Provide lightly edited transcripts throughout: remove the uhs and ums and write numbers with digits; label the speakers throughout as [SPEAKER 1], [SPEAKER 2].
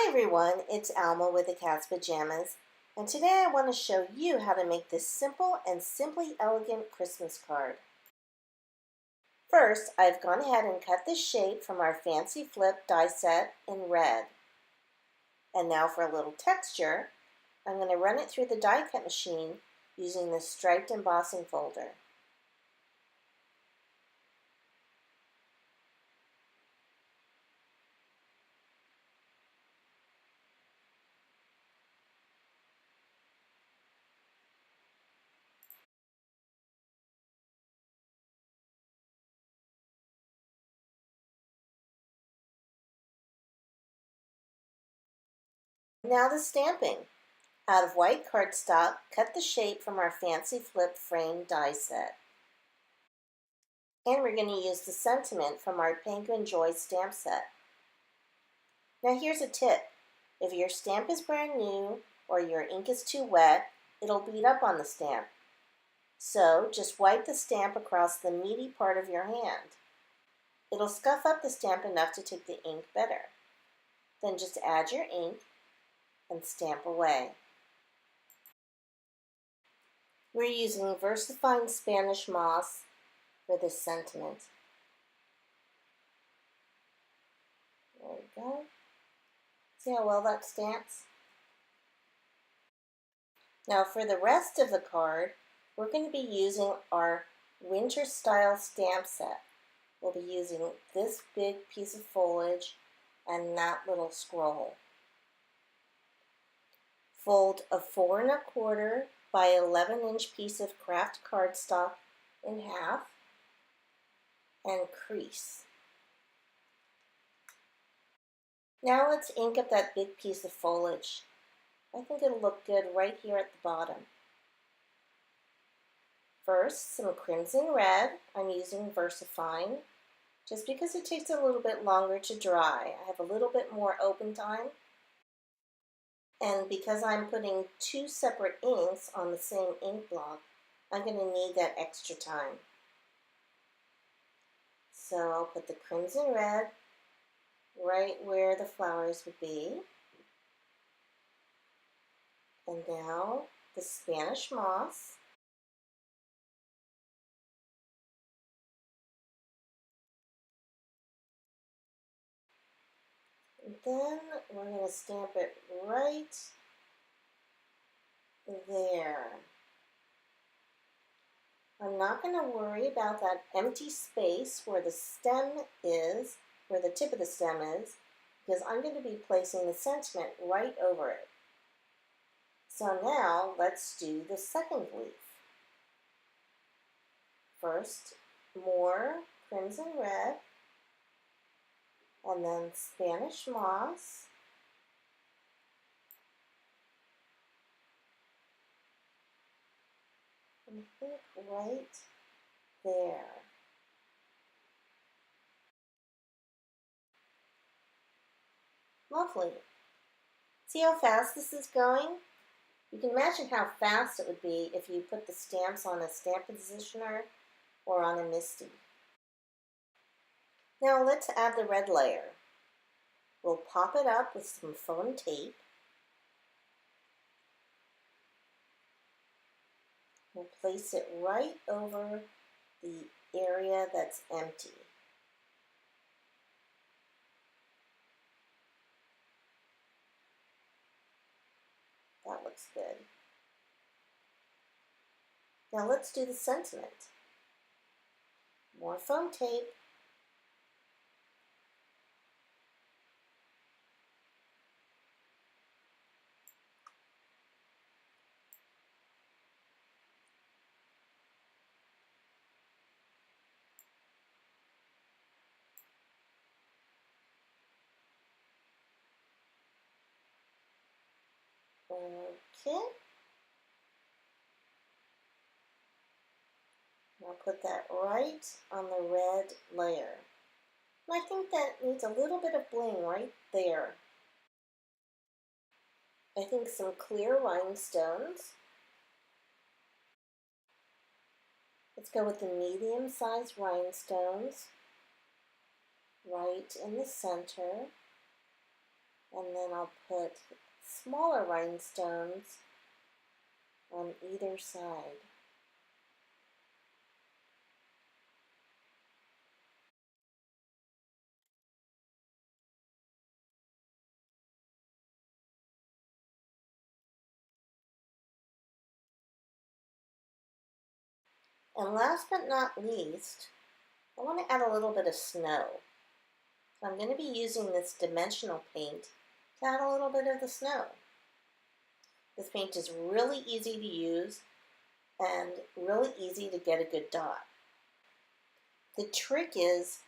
[SPEAKER 1] Hi everyone, it's Alma with the Cat's Pajamas, and today I want to show you how to make this simple and simply elegant Christmas card. First, I've gone ahead and cut the shape from our fancy flip die set in red. And now for a little texture, I'm going to run it through the die cut machine using the striped embossing folder. Now the stamping. Out of white cardstock, cut the shape from our fancy flip frame die set. And we're going to use the sentiment from our Penguin Joy stamp set. Now here's a tip. If your stamp is brand new or your ink is too wet, it'll bead up on the stamp. So just wipe the stamp across the meaty part of your hand. It'll scuff up the stamp enough to take the ink better. Then just add your ink and stamp away. We're using VersaFine Spanish moss for this sentiment. There we go. See how well that stamps? Now for the rest of the card, we're going to be using our winter style stamp set. We'll be using this big piece of foliage and that little scroll. Fold a 4 1/4 by 11-inch piece of craft cardstock in half and crease. Now let's ink up that big piece of foliage. I think it'll look good right here at the bottom. First, some crimson red. I'm using VersaFine just because it takes a little bit longer to dry. I have a little bit more open time. And because I'm putting two separate inks on the same ink block, I'm going to need that extra time. So I'll put the crimson red right where the flowers would be. And now the Spanish moss. And then we're going to stamp it right there. I'm not going to worry about that empty space where the stem is, where the tip of the stem is, because I'm going to be placing the sentiment right over it. So now let's do the second leaf. First, more crimson red, and then Spanish moss. I think right there. Lovely. See how fast this is going? You can imagine how fast it would be if you put the stamps on a stamp positioner or on a MISTI. Now let's add the red layer. We'll pop it up with some foam tape. We'll place it right over the area that's empty. That looks good. Now let's do the sentiment. More foam tape. Okay. I'll put that right on the red layer. And I think that needs a little bit of bling right there. I think some clear rhinestones. Let's go with the medium-sized rhinestones right in the center. And then I'll put smaller rhinestones on either side. And last but not least, I want to add a little bit of snow. So I'm going to be using this dimensional paint to add a little bit of the snow. This paint is really easy to use and really easy to get a good dot. The trick is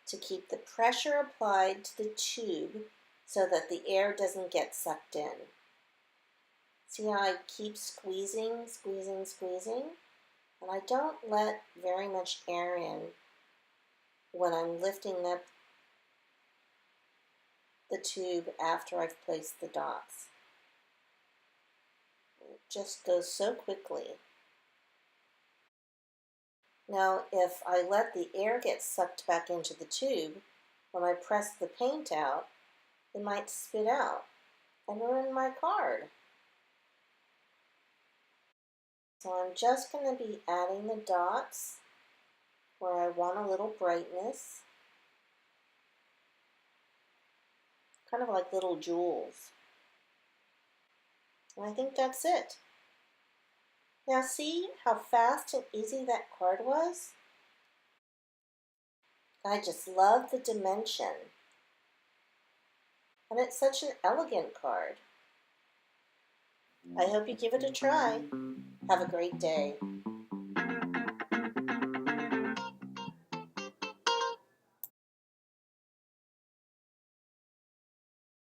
[SPEAKER 1] to keep the pressure applied to the tube so that the air doesn't get sucked in. See how I keep squeezing, squeezing, squeezing? And I don't let very much air in when I'm lifting up the tube after I've placed the dots. It just goes so quickly. Now, if I let the air get sucked back into the tube, when I press the paint out, it might spit out and ruin my card. So I'm just going to be adding the dots where I want a little brightness, kind of like little jewels. And I think that's it. Now see how fast and easy that card was? I just love the dimension. And it's such an elegant card. I hope you give it a try. Have a great day.